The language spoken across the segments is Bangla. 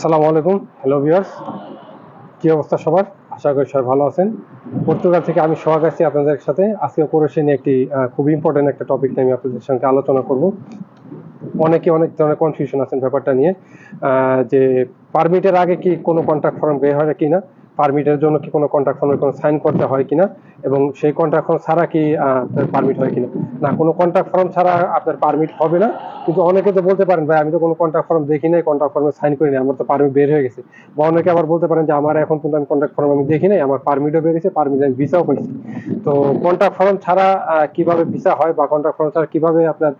আসসালামু আলাইকুম। হ্যালো ভিউয়ার্স, কি অবস্থা সবার? আশা করি সবাই ভালো আছেন। পর্তুগাল থেকে আমি সোহাগ আছি আপনাদের সাথে। আজকে কোরেশে নিয়ে একটি খুবই ইম্পর্টেন্ট একটা টপিক নিয়ে আমি আপনাদের সঙ্গে আলোচনা করব। অনেকে অনেক ধরনের কনফিউশন আছেন ব্যাপারটা নিয়ে, যে পারমিটের আগে কি কোনো কন্ট্রাক্ট ফর্ম বের হয় কিনা, পারমিটের জন্য কি কোনো কন্ট্রাক্ট ফর্মে কোনো সাইন করতে হয় কিনা, এবং সেই কন্ট্রাক্ট ফর্ম ছাড়া কি আপনার পারমিট হয় কিনা। না, কোনো কন্ট্রাক্ট ফর্ম ছাড়া আপনার পারমিট হবে না। কিন্তু অনেকে তো বলতে পারেন, ভাই আমি তো কোনো কন্ট্রাক্ট ফর্ম দেখি নাই, কন্ট্রাক্ট ফর্মে সাইন করি নাই, আমার তো পারমিট বের হয়ে গেছে। বা অনেকে আবার বলতে পারেন যে আমার এখন কিন্তু আমি কন্ট্রাক্ট ফর্ম আমি দেখি নাই, আমার পারমিটও বেরিয়েছে, পারমিট আমি ভিসাও পাইছি। তো কন্ট্রাক্ট ফর্ম ছাড়া কিভাবে ভিসা হয় বা কন্ট্রাক্ট ফর্ম ছাড়া কিভাবে আপনার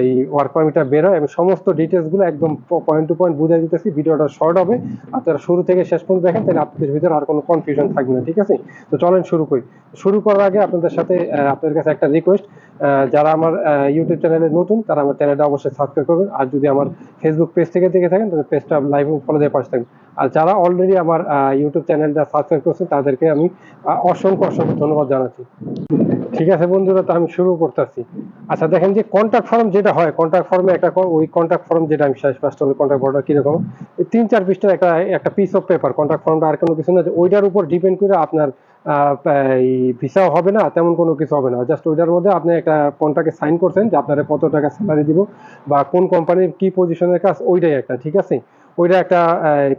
এই ওয়ার্ক পারমিটটা বের হয়, আমি সমস্ত ডিটেলসগুলো একদম পয়েন্ট টু পয়েন্ট বুঝাই দিতেছি। ভিডিওটা শর্ট হবে, আপনারা শুরু থেকে শেষ পর্যন্ত দেখেন, তাহলে আপনাদের ভিতরে আর কোনো কনফিউশন থাকবে না। ঠিক আছে, তো চলেন শুরু করি। শুরু করার আগে আপনাদের সাথে আপনাদের কাছে একটা রিকোয়েস্ট, যারা আমার ইউটিউব চ্যানেলে নতুন তারা আমার চ্যানেলটা অবশ্যই সাবস্ক্রাইব করবেন। আর যদি আমার ফেসবুক পেজ থেকে দেখে থাকেন তাহলে পেজটা লাইভ ফলো দিয়ে পাশে থাকবেন। আর যারা অলরেডি আমার ইউটিউব চ্যানেলটা সাবস্ক্রাইব করছেন তাদেরকে আমি অসংখ্য অসংখ্য ধন্যবাদ জানাচ্ছি। ঠিক আছে বন্ধুরা, তো আমি শুরু করতেছি। আচ্ছা দেখেন, যে কন্ট্রাক্ট ফর্ম যেটা হয়, কন্ট্রাক্ট ফর্মে একটা ওই কন্ট্রাক্ট ফর্ম যেটা আমি শেষ ফার্স্ট হলো কন্ট্রাক্ট ফর্মটা কিরকম, 3-4 পৃষ্ঠার একটা পিস অফ পেপার। কন্ট্রাক্ট ফর্মটা আর কোনো কিছু না, যে ওইটার উপর ডিপেন্ড করে আপনার ভিসাও হবে না, তেমন কোনো কিছু হবে না। জাস্ট ওইটার মধ্যে আপনি একটা কন্ট্রাক্টে সাইন করছেন যে আপনারা কত টাকা স্যালারি দিব বা কোন কোম্পানির কি পজিশনের কাজ, ওইটাই একটা। ঠিক আছে, ওইটা একটা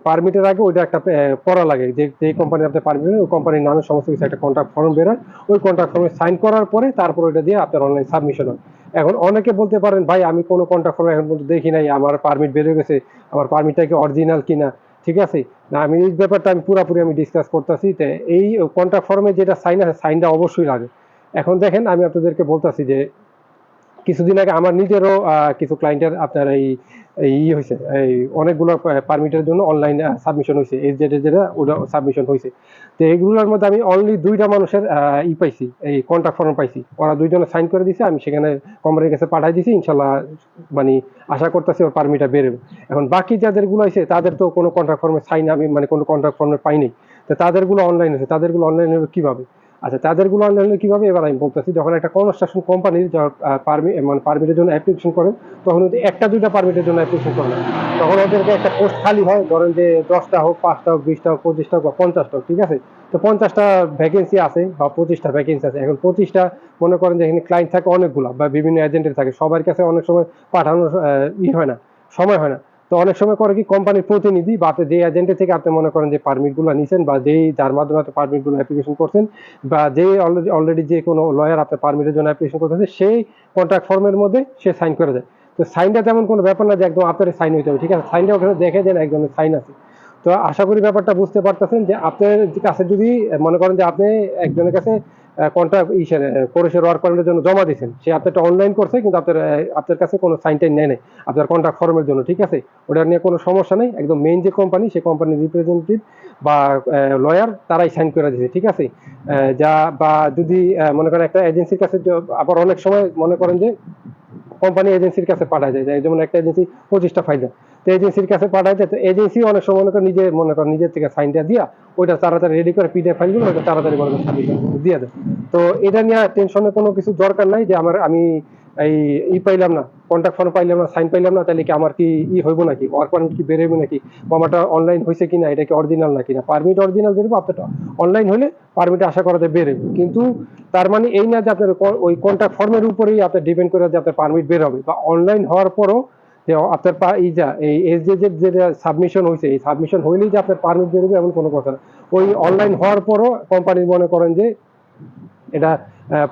পারমিটের আগে ওইটা একটা পড়া লাগে, যে কোম্পানি আপনি পারমিট, ওই কোম্পানির নামে সমস্ত কিছু একটা কন্ট্রাক্ট ফর্ম বেরোয়। ওই কন্ট্রাক্ট ফর্মে সাইন করার পরে তারপর ওইটা দিয়ে আপনার অনলাইন সাবমিশন হয়। এখন অনেকে বলতে পারেন, ভাই আমি কোনো কন্ট্রাক্ট ফর্ম এখন পর্যন্ত দেখি নাই, আমার পারমিট বেরিয়ে গেছে, আমার পারমিটটা কি অরিজিনাল কিনা। ঠিক আছে, না আমি এই ব্যাপারটা আমি পুরোপুরি ডিসকাস করতেছি। তো এই কন্ট্রাক্ট ফর্মে যেটা সাইন আছে, সাইনটা অবশ্যই লাগে। এখন দেখেন, আমি আপনাদেরকে বলতেছি যে কিছুদিন আগে আমার নিজেরও কিছু ক্লায়েন্টের আপনার এই হয়েছে, এই অনেকগুলো পারমিটের জন্য অনলাইন সাবমিশন হয়েছে, যেটা ওটা সাবমিশন হয়েছে। তো এইগুলোর মধ্যে আমি অনলি 2টা মানুষের পাইছি, এই কন্ট্রাক্ট ফর্ম পাইছি। ওরা 2জনে সাইন করে দিয়েছে, আমি সেখানে কোম্পানির কাছে পাঠাই দিয়েছি। ইনশাল্লাহ মানে আশা করতেছি ওর পারমিটটা বেরোবে। এখন বাকি যাদেরগুলো হয়েছে তাদের তো কোনো কন্ট্রাক্ট ফর্মে সাইন আমি কোনো কন্ট্রাক্ট ফর্মে পাইনি। তো তাদেরগুলো অনলাইন হয়েছে, তাদেরগুলো অনলাইন হবে কীভাবে? আচ্ছা, তাদেরগুলো অনলাইনে কিভাবে, এবার আমি বলতেছি। যখন একটা কনস্ট্রাকশন কোম্পানির পারমিটের জন্য অ্যাপ্লিকেশন করেন, তখন ওদের 1টা 2টা পারমিটের জন্য অ্যাপ্লিকেশন করেন। তখন ওদেরকে একটা পোস্ট খালি হয়, ধরেন যে 10টা হোক, 5টা হোক, 20টা হোক, 25টা হোক বা 50টা হোক। ঠিক আছে, তো 50টা ভ্যাকেন্সি আছে বা 25টা ভ্যাকেন্সি আছে। এখন 25টা মনে করেন যে এখানে ক্লায়েন্ট থাকে অনেকগুলো বা বিভিন্ন এজেন্টের থাকে, সবার কাছে অনেক সময় পাঠানোর হয় না, সময় হয় না। তো অনেক সময় করে কি, কোম্পানির প্রতিনিধি বা আপনি যে এজেন্টের থেকে আপনি মনে করেন যে পারমিটগুলো নিছেন বা যার মাধ্যমে আপনি পারমিটগুলো অ্যাপ্লিকেশন করছেন, বা যে অলরেডি যে কোনো লয়ার আপনার পারমিটের জন্য অ্যাপ্লিকেশন করতেছে, সেই কন্ট্রাক্ট ফর্মের মধ্যে সে সাইন করে দেয়। তো সাইনটা তেমন কোনো ব্যাপার না যে একদম আপনার সাইন হইতে হবে। ঠিক আছে, সাইনটা ওখানে দেখে দেন একজনের সাইন আছে। তো আশা করি ব্যাপারটা বুঝতে পারতেছেন, যে আপনার কাছে যদি মনে করেন যে আপনি একজনের কাছে কন্ট্রাক্ট কোরেশের ওয়ার্ক পারমিটের জন্য জমা দিয়েছেন, সে আপনারটা অনলাইন করছে কিন্তু আপনার কাছে কোনো সাইন টাইন নেয় নাই আপনার কন্ট্রাক্ট ফর্মের জন্য। ঠিক আছে, ওটা নিয়ে কোনো সমস্যা নেই। একদম মেইন যে কোম্পানি, সেই কোম্পানির রিপ্রেজেন্টেটিভ বা লয়ার তারাই সাইন করে দিয়েছে। ঠিক আছে, যা বা যদি মনে করেন একটা এজেন্সির কাছে, আবার অনেক সময় মনে করেন যে কোম্পানি এজেন্সির কাছে পাঠায় যায়, যেমন একটা এজেন্সি 25টা ফাইল দেয়, তো এজেন্সির কাছে পাঠায় যায়। তো এজেন্সি অনেক সময় মনে করেন নিজের থেকে সাইনটা দিয়া ওইটা তাড়াতাড়ি রেডি করে পিডিএফ ফাইলগুলো ওইটা তাড়াতাড়ি মনে করেন দিয়ে দেয়। তো এটা নিয়ে টেনশনের কোনো কিছু দরকার নাই, যে আমি এই পাইলাম না, কন্ট্রাক্ট ফর্ম পাইলাম না, সাইন পাইলাম না, তাহলে কি আমার কি হইব নাকি, ওয়ার্ক পারমিট কি বেরোবে নাকি, আমারটা অনলাইন হয়েছে কিনা, এটা কি অরিজিনাল নাকি না। পারমিট অরিজিনাল বেরোবে, আপনারটা অনলাইন হলে পারমিট আশা করা যায় বেরোবে। কিন্তু তার মানে এই না যে আপনার ওই কন্ট্রাক্ট ফর্মের উপরেই আপনার ডিপেন্ড করে যে আপনার পারমিট বের হবে, বা অনলাইন হওয়ার পরও যে আপনার এই এসজে যে সাবমিশন হয়েছে, এই সাবমিশন হইলেই যে আপনার পারমিট বেরোবে এমন কোনো কথা না। ওই অনলাইন হওয়ার পরও কোম্পানি মনে করেন যে এটা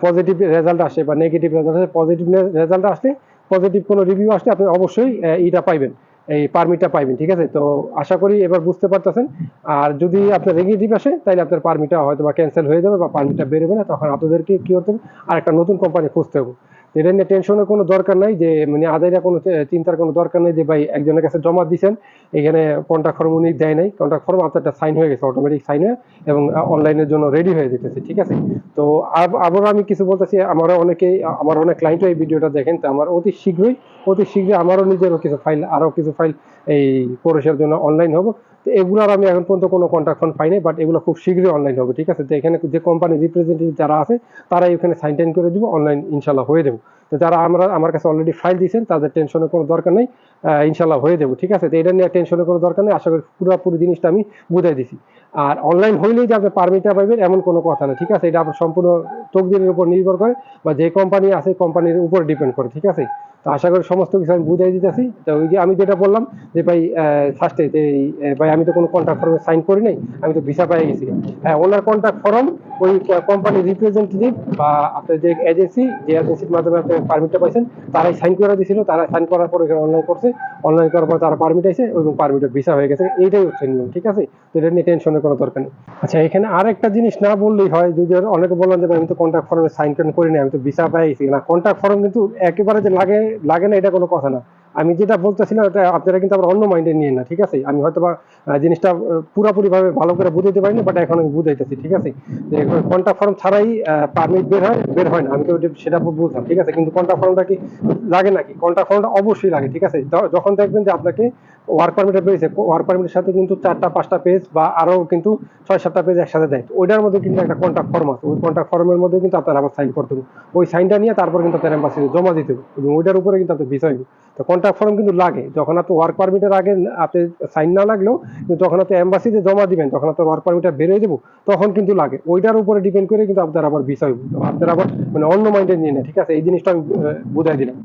পজিটিভ রেজাল্ট আসে বা নেগেটিভ রেজাল্ট আসে, পজিটিভ রেজাল্ট আসলে, পজিটিভ কোনো রিভিউ আসলে আপনি অবশ্যই এইটা পাইবেন, এই পারমিটটা পাইবেন। ঠিক আছে, তো আশা করি এবার বুঝতে পারতেছেন। আর যদি আপনার নেগেটিভ আসে, তাহলে আপনার পারমিটটা হয়তো বা ক্যান্সেল হয়ে যাবে বা পারমিটটা বেরোবে না, তখন আপনাদেরকে কি করতে হবে, আর একটা নতুন কোম্পানি খুঁজতে হবে। এটা নিয়ে টেনশনের কোনো দরকার নাই, যে আদায়রা কোনো চিন্তার কোনো দরকার নেই যে ভাই একজনের কাছে জমা দিচ্ছেন, এখানে কন্ট্রাক্ট ফর্ম উনি দেয় নাই, কন্ট্রাক্ট ফর্ম আপনারটা সাইন হয়ে গেছে, অটোমেটিক সাইন হয়ে এবং অনলাইনের জন্য রেডি হয়ে যেতেছে। ঠিক আছে, তো আবারও আমি কিছু বলতেছি, আমার অনেক ক্লায়েন্টও এই ভিডিওটা দেখেন, তো আমার অতি শীঘ্রই আমারও নিজেরও কিছু ফাইল, আরও কিছু ফাইল এই কোর্সের জন্য অনলাইন হবো। তো এগুলোর আমি এখন পর্যন্ত কোনো কন্ট্রাক্ট ফর্ম পাই নাই, বাট এগুলো খুব শীঘ্রই অনলাইন হবে। ঠিক আছে, তো এখানে যে কোম্পানির রিপ্রেজেন্টেটিভ যারা আছে তারাই ওখানে সাইন টাইন করে দিব, অনলাইন ইনশাল্লাহ হয়ে যাবে। তো যারা আমার কাছে অলরেডি ফাইল দিয়েছেন তাদের টেনশনের কোনো দরকার নেই, ইনশাল্লাহ হয়ে যাবো, ঠিক আছে। তো এটা নিয়ে টেনশনের কোনো দরকার নেই, আশা করি পুরোপুরি জিনিসটা আমি বুঝাই দিছি। আর অনলাইন হইলেই যে আপনি পারমিটটা পাইবেন এমন কোনো কথা না, ঠিক আছে। এটা আপনার সম্পূর্ণ তকদিরের উপর নির্ভর করে, বা যে কোম্পানি আছে কোম্পানির উপর ডিপেন্ড করে, ঠিক আছে। তো আশা করি সমস্ত কিছু আমি বুঝাই দিতেছি। তো ওই যে আমি যেটা বললাম যে ভাই ফার্স্টে যে ভাই আমি তো কোনো কন্ট্রাক্ট ফর্মে সাইন করি নাই, আমি তো ভিসা পেয়ে গেছি। হ্যাঁ, ওনার কন্ট্রাক্ট ফর্ম ওই কোম্পানির রিপ্রেজেন্টেটিভ বা আপনার যে এজেন্সি, যে এজেন্সির মাধ্যমে আপনি পারমিটটা পাইছেন, তারাই সাইন করে দিয়েছিল। তারা সাইন করার পর এখানে অনলাইন করছে, অনলাইন করার পর তারা পারমিট আইছে এবং পারমিটের ভিসা হয়ে গেছে। এইটাই হচ্ছে নিয়ম, ঠিক আছে। তো এটা নিয়ে টেনশনের কোনো দরকার নেই। আচ্ছা, এখানে আরেকটা জিনিস না বললেই হয়, যদি অনেকে বললাম যে আমি তো কন্ট্রাক্ট ফর্মে সাইন করি না, আমি তো ভিসা পেয়ে গেছি না। কন্ট্রাক্ট ফর্ম কিন্তু একেবারে যে লাগে না এটা কোনো কথা না। আমি যেটা বলতেছিলাম ওটা আপনারা কিন্তু আবার অন্য মাইন্ডে নিয়ে না, ঠিক আছে। আমি হয়তো বা জিনিসটা পুরোপুরি ভাবে ভালো করে বুঝাইতে পারিনি, বাট এখন আমি বুঝাইতেছি, ঠিক আছে। যে কন্ট্রাক্ট ফর্ম ছাড়াই পারমিট বের হয় না, আমি তো সেটা বুঝলাম, ঠিক আছে। কিন্তু কন্ট্রাক্ট ফর্মটা কি লাগে নাকি? কন্ট্রাক্ট ফর্মটা অবশ্যই লাগে, ঠিক আছে। যখন দেখবেন যে আপনাকে ওয়ার্ক পারমিটে পেয়েছে, ওয়ার্ক পারমিটের সাথে কিন্তু 4-5টা পেজ বা আরো কিন্তু 6-7টা পেজ একসাথে দেয়, ওইটার মধ্যে কিন্তু একটা কন্ট্রাক্ট ফর্ম আছে। ওই কন্ট্রাক্ট ফর্মের মধ্যে কিন্তু আপনার আবার সাইন করতে হবে। ওই সাইনটা নিয়ে তারপর কিন্তু আপনার এম্বাসিতে জমা দিতে হবে এবং ওইটার উপরে কিন্তু আপনার ভিসা হবে। তো কন্ট্রাক্ট ফর্ম কিন্তু লাগে যখন আপনি ওয়ার্ক পারমিটের আগে আপনি সাইন না লাগলেও, কিন্তু যখন আপনি এম্বাসিতে জমা দিবেন, তখন আপনার ওয়ার্ক পারমিটটা বেরিয়ে দেবো, তখন কিন্তু লাগে। ওইটার উপরে ডিপেন্ড করে কিন্তু আপনার আবার ভিসা হইব। তো আপনার আবার মানে অন্য মাইন্ডে নিয়ে না, ঠিক আছে। এই জিনিসটা আমি বুঝাই দিলাম।